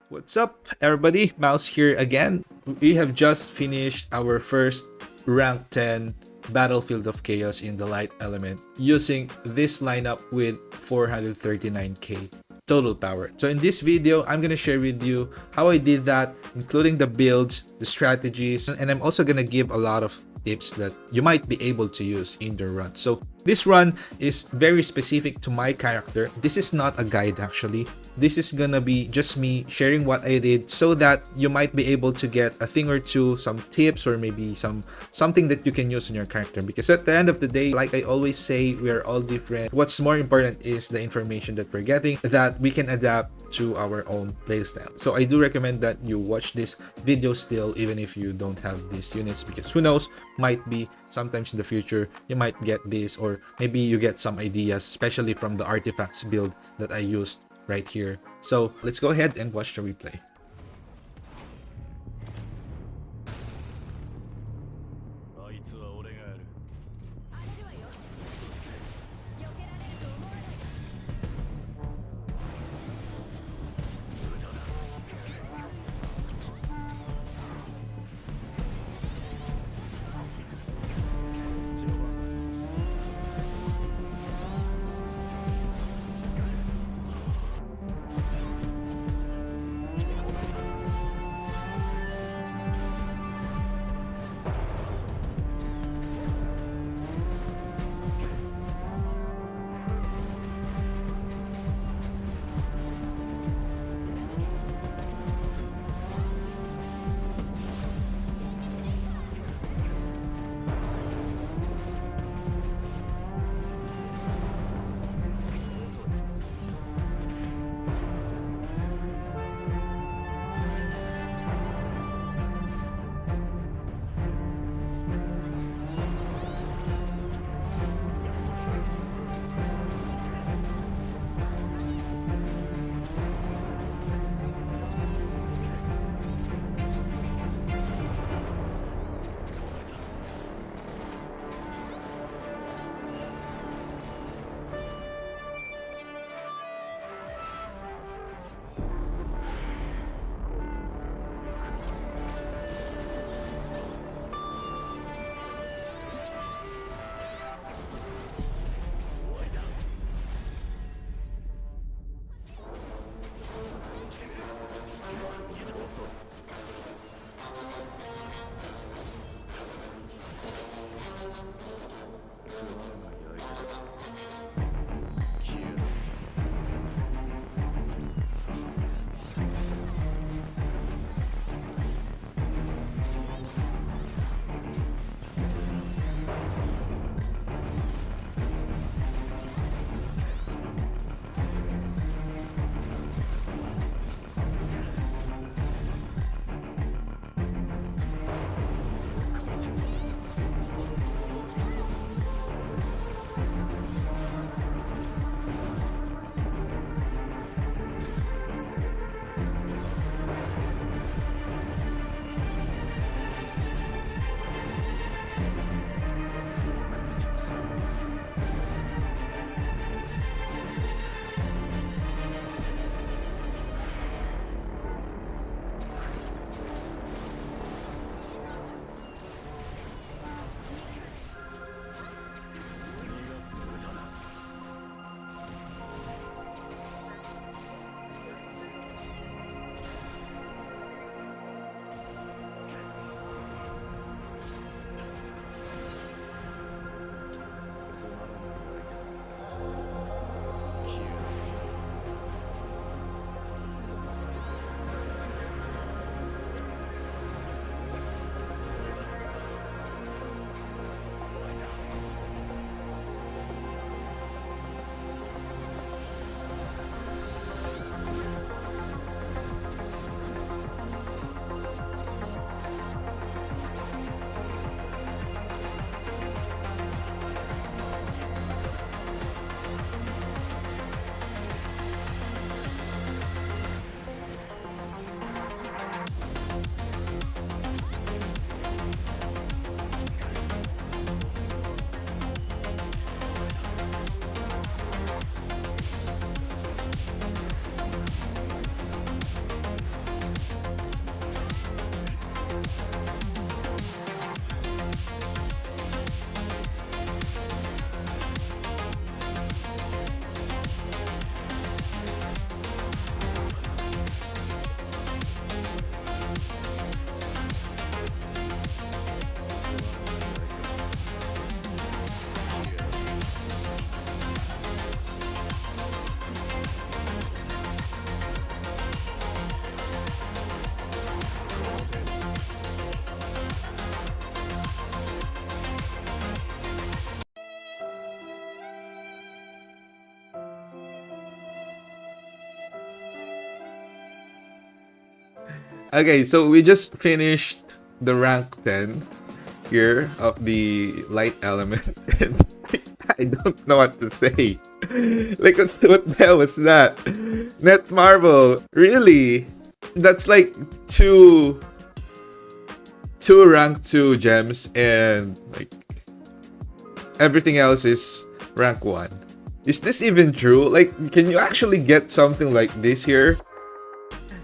What's up, everybody? Mouse here again. We have just finished our first rank 10 Battlefield of Chaos in the light element using this lineup with 439k total power. So in this video, I'm gonna share with you how I did that, including the builds, the strategies, and I'm also gonna give a lot of tips that you might be able to use in your run. So this run is very specific to my character. This is not a guide actually. This is gonna be just me sharing what I did so that you might be able to get a thing or two, some tips, or maybe something that you can use in your character. Because at the end of the day, like I always say, we are all different. What's more important is the information that we're getting that we can adapt to our own playstyle. So I do recommend that you watch this video still, even if you don't have these units, because who knows, might be sometimes in the future you might get this, or maybe you get some ideas, especially from the artifacts build that I used right here. So let's go ahead and watch the replay. Okay, so we just finished the rank 10 here of the light element. And I don't know what to say. Like, what the hell was that? Net Marble, really? That's like two rank 2 gems, and like everything else is rank 1. Is this even true? Like, can you actually get something like this here?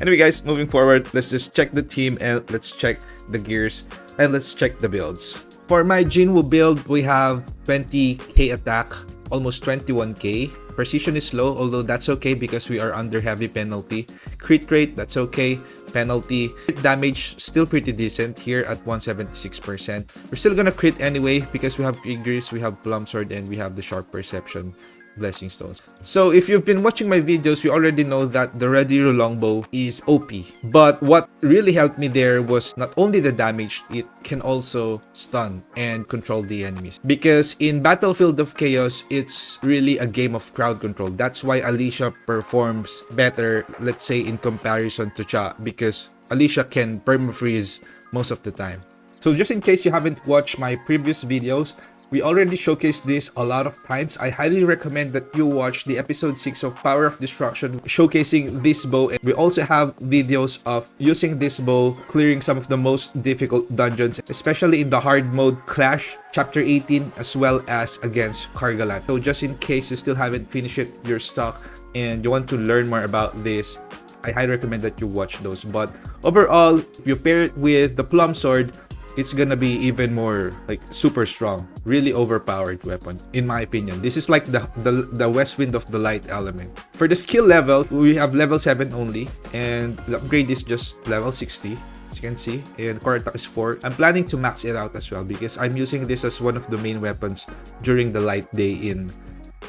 Anyway, guys, moving forward, let's just check the team and let's check the gears and let's check the builds. For my Jinwoo build, we have 20k attack, almost 21k. Precision is low, although that's okay because we are under heavy penalty. Crit rate, that's okay. Penalty. Crit damage, still pretty decent here at 176%. We're still gonna crit anyway because we have Igris, we have Plum Sword, and we have the Sharp Perception Blessing Stones. So if you've been watching my videos, you already know that the Red Hero Longbow is OP. But what really helped me there was not only the damage, it can also stun and control the enemies. Because in Battlefield of Chaos, it's really a game of crowd control. That's why Alicia performs better, let's say, in comparison to Cha, because Alicia can perma-freeze most of the time. So just in case you haven't watched my previous videos, we already showcased this a lot of times. I highly recommend that you watch the episode 6 of Power of Destruction showcasing this bow. And we also have videos of using this bow, clearing some of the most difficult dungeons, especially in the hard mode Clash, Chapter 18, as well as against Kargalan. So just in case you still haven't finished it, your stock, and you want to learn more about this, I highly recommend that you watch those. But overall, if you pair it with the Plum Sword, it's gonna be even more like super strong, really overpowered weapon in my opinion. This is like the West Wind of the light element. For the skill level, we have level 7 only, and the upgrade is just level 60, as you can see, and core attack is 4. I'm planning to max it out as well because I'm using this as one of the main weapons during the light day in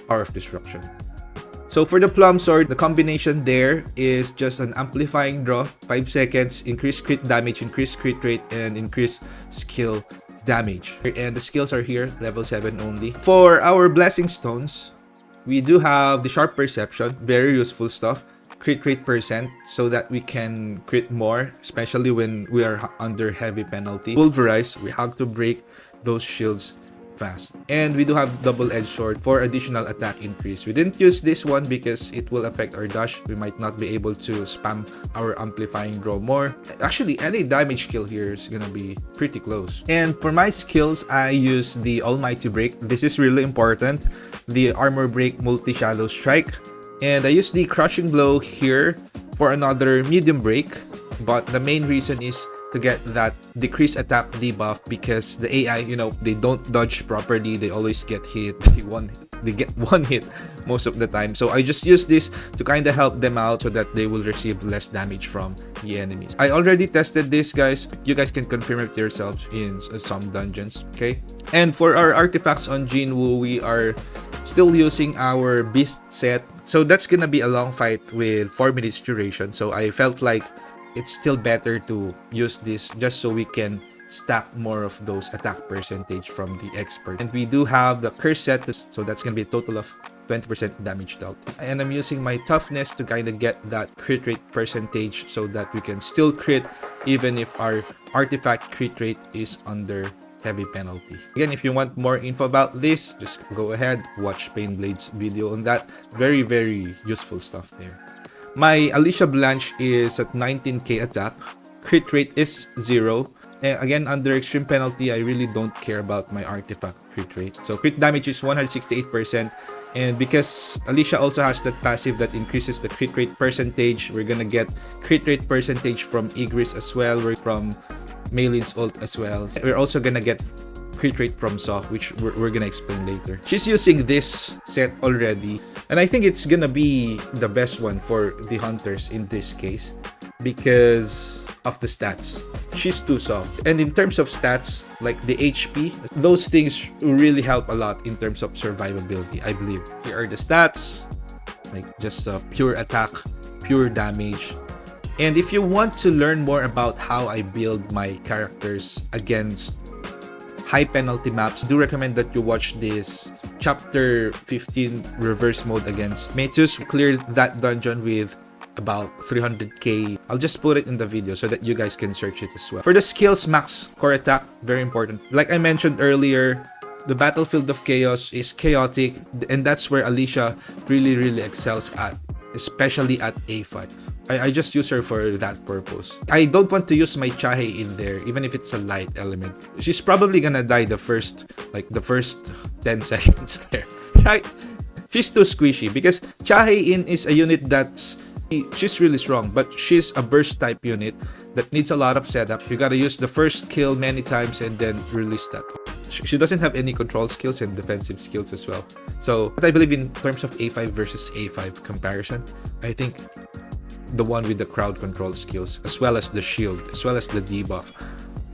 Power of Destruction. So for the Plum Sword, the combination there is just an amplifying draw, 5 seconds, increased crit damage, increased crit rate, and increased skill damage. And the skills are here, level 7 only. For our Blessing Stones, we do have the Sharp Perception, very useful stuff. Crit rate percent so that we can crit more, especially when we are under heavy penalty. Pulverize, we have to break those shields fast. And we do have double-edged sword for additional attack increase. We didn't use this one because it will affect our dash. We might not be able to spam our amplifying draw more. Actually, any damage kill here is gonna be pretty close. And for my skills, I use the Almighty Break. This is really important. The Armor Break Multi-Shadow Strike. And I use the Crushing Blow here for another medium break. But the main reason is to get that decreased attack debuff because the AI, you know, they don't dodge properly. They always get hit. They get one hit most of the time. So I just use this to kind of help them out so that they will receive less damage from the enemies. I already tested this, guys. You guys can confirm it yourselves in some dungeons, okay? And for our artifacts on Jinwoo, we are still using our Beast set. So that's gonna be a long fight with 4 minutes duration. So I felt like it's still better to use this just so we can stack more of those attack percentage from the expert. And we do have the curse set, so that's gonna be a total of 20% damage dealt. And I'm using my toughness to kind of get that crit rate percentage so that we can still crit even if our artifact crit rate is under heavy penalty. Again, if you want more info about this, just go ahead, watch PayneBlade's video on that. Very, very useful stuff there. My Alicia Blanche is at 19k attack. Crit rate is 0. And again, under extreme penalty, I really don't care about my artifact crit rate. So crit damage is 168%. And because Alicia also has that passive that increases the crit rate percentage, we're gonna get crit rate percentage from Igris as well. We're from Meilin's ult as well. We're also gonna get crit rate from Saw, which we're gonna explain later. She's using this set already, and I think it's gonna be the best one for the hunters in this case because of the stats. She's too soft. And in terms of stats, like the HP, those things really help a lot in terms of survivability, I believe. Here are the stats, like just pure attack, pure damage. And if you want to learn more about how I build my characters against high penalty maps, do recommend that you watch this Chapter 15 reverse mode against Metus. We cleared that dungeon with about 300k. I'll just put it in the video so that you guys can search it as well. For the skills, max core attack, very important. Like I mentioned earlier, the Battlefield of Chaos is chaotic, and that's where Alicia really excels at, especially at A5. I just use her for that purpose. I don't want to use my Chahe in there, even if it's a light element. She's probably gonna die the first 10 seconds there, right? She's too squishy because Chahe-in is a unit she's really strong, but she's a burst type unit that needs a lot of setup. You gotta use the first kill many times and then release that. She doesn't have any control skills and defensive skills as well. So, but I believe in terms of A5 versus A5 comparison, I think the one with the crowd control skills, as well as the shield, as well as the debuff,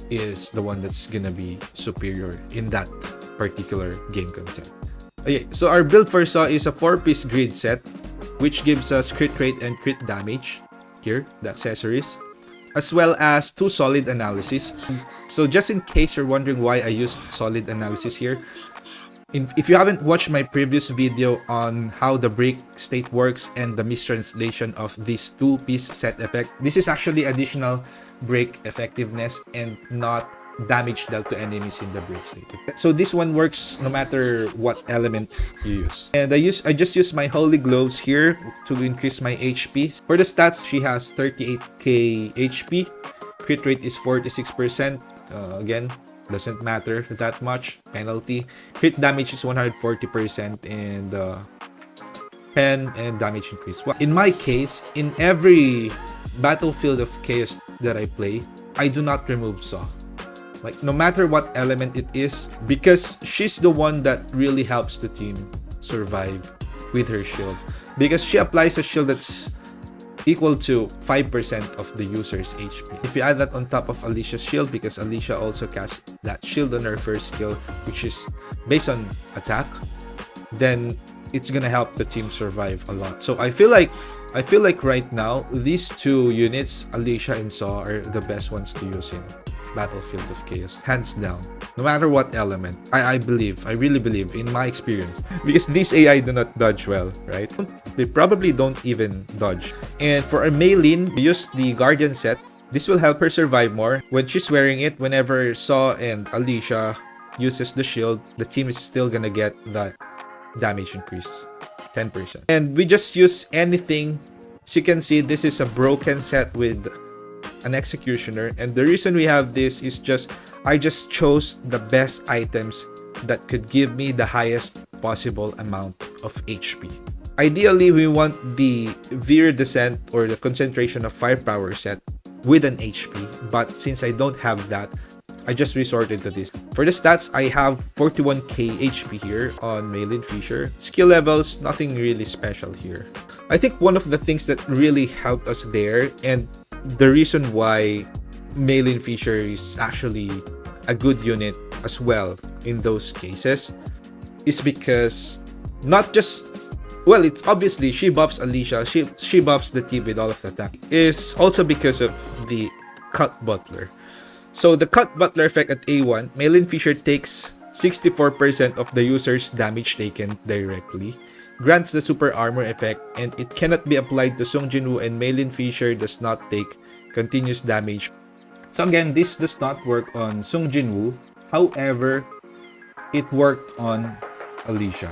is the one that's gonna be superior in that particular game content. Okay, so our build for Saw is a 4-piece grid set, which gives us crit rate and crit damage. Here, the accessories, as well as 2 solid analysis. So just in case you're wondering why I use solid analysis here, if you haven't watched my previous video on how the break state works and the mistranslation of this 2-piece set effect, this is actually additional break effectiveness and not damage dealt to enemies in the break state. So this one works no matter what element you use. And I just use my Holy Gloves here to increase my HP. For the stats, she has 38k HP. Crit rate is 46%. Again, doesn't matter that much. Penalty. Crit damage is 140% and pen and damage increase. Well, in my case, in every Battlefield of Chaos that I play, I do not remove Saw. Like, no matter what element it is, because she's the one that really helps the team survive with her shield. Because she applies a shield that's equal to 5% of the user's HP. If you add that on top of Alicia's shield, because Alicia also casts that shield on her first skill, which is based on attack, then it's gonna help the team survive a lot. So I feel like right now, these two units, Alicia and Saw, are the best ones to use in Battlefield of Chaos, hands down. No matter what element, I really believe, in my experience, because these AI do not dodge well, right? They probably don't even dodge. And for a Meilin, we use the Guardian set. This will help her survive more. When she's wearing it, whenever Saw and Alicia uses the shield, the team is still gonna get that damage increase, 10%. And we just use anything. As you can see, this is a broken set with an executioner, and the reason we have this is I just chose the best items that could give me the highest possible amount of HP. Ideally, we want the Viridescent or the concentration of firepower set with an HP, but since I don't have that, I just resorted to this. For the stats, I have 41k HP here on Meilin Fisher. Skill levels, nothing really special here. I think one of the things that really helped us there, and the reason why Meilin Fisher is actually a good unit as well in those cases, is because not just, well, it's obviously she buffs Alicia, she buffs the team with all of the attack, is also because of the Cut Butler. So the Cut Butler effect at A1, Meilin Fisher takes 64% of the user's damage taken directly, grants the super armor effect, and it cannot be applied to Sung Jinwoo, and Meilin Fisher does not take continuous damage. So again, this does not work on Sung Jinwoo. However, it worked on Alicia.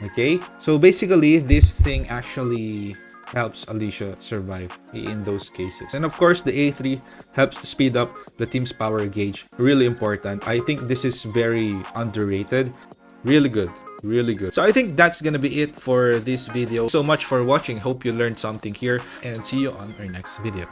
Okay? So basically, this thing actually helps Alicia survive in those cases. And of course, the A3 helps to speed up the team's power gauge. Really important. I think this is very underrated. Really good. Really good. So I think that's gonna be it for this video. So much for watching. Hope you learned something here, and see you on our next video.